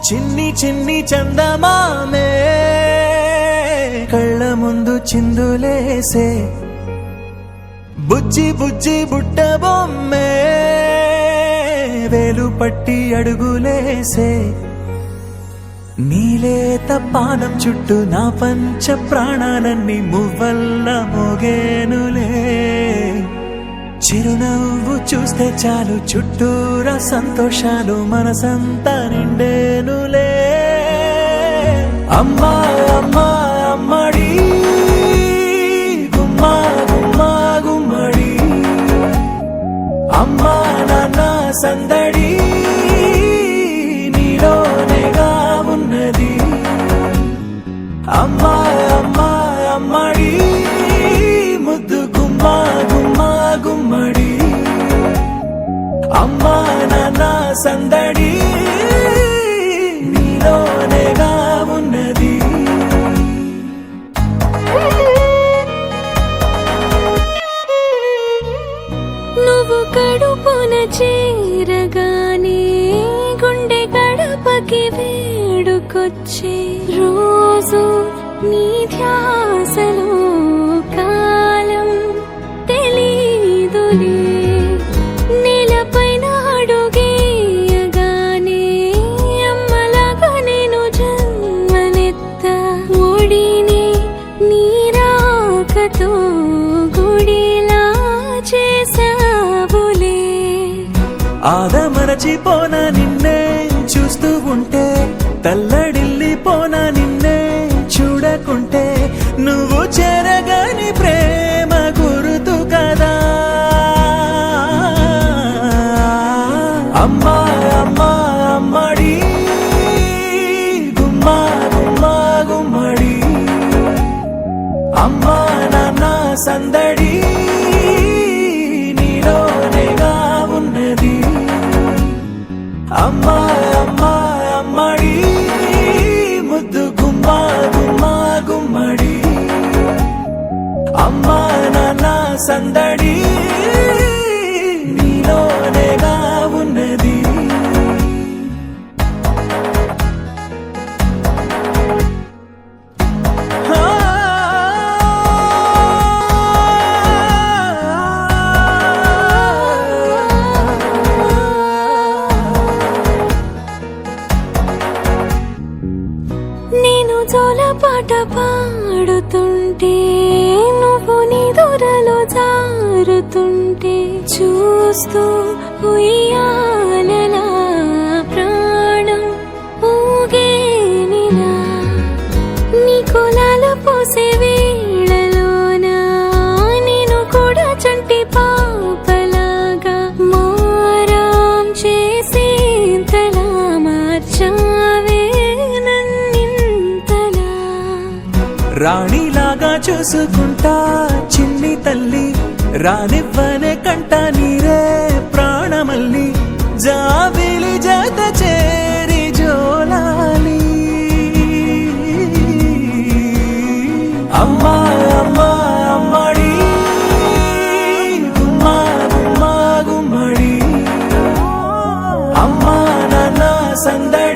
చిన్ని చిన్ని చందమామే కళ్ళ ముందు చిందులేసే బుజ్జి బుజ్జి బుట్ట బొమ్మే వేలు పట్టి అడుగులేసే నీలేత పానం చుట్టూ నా పంచ ప్రాణాలన్నీ మువ్వల్ల మోగేనులే చిరునవ్వు చూస్తే చాలు చుట్టూరా సంతోషాలు మనసంతా నిండేనులే అమ్మా అమ్మా అమ్మడి గుమ్మా గుమ్మా గుమ్మడి అమ్మా నాన్న సందడి నీలోనేగా ఉన్నది అమ్మా అమ్మా అమ్మడి ముద్దు గుమ్మా గుమ్మా గుమ్మడి అమ్మా నాన్న సందడి నీలోనేగా ఉన్నది నువ్వు కడుపున చేరగానే గుండె గడపకి వేడుకొచ్చే రోజు నీ ధ్యాసలో కాలం తెలీదులే నేలపైన అడుగేయగానే అమ్మలాగా నేను జన్మనెత్త ఒడిని నీరాకతో గుడిలా చేసావులే ఆదమరచిపోన నిన్నే చూస్తూ ఉంటే తల్లడిల్లిపోన నిన్నే చూడకుంటే నువ్వు చెరగని ప్రేమ గుర్తు కదా అమ్మా అమ్మా అమ్మడి గుమ్మా గుమ్మా గుమ్మడి అమ్మా నాన్న సందడి నీలోనేగా ఉన్నది అమ్మా అమ్మా అమ్మడి ముద్దు గుమ్మా గుమ్మా గుమ్మడి అమ్మా నాన్న సందడి నీలోనేగా ఉన్నది నేను జోలపాట పాడుతుంటే నువ్వు నీ దూరలో జారుతుంటే చూస్తూ ఉయ్యాలలా ప్రాణం ఊగేనిలా నీ కులాల పోసే వేళలోనా నేను కూడా చంటి పాపలాగా మారాం చేసేంతలా మార్చావే రాణిలాగా చూసుకుంటా చిన్ని తల్లి రానివ్వనే కంట నీరే ప్రాణమల్లి జాబిలి జత చేరి జోలాలి అమ్మా అమ్మా అమ్మడి గుమ్మా గుమ్మా గుమ్మడి అమ్మా నాన్న సందడి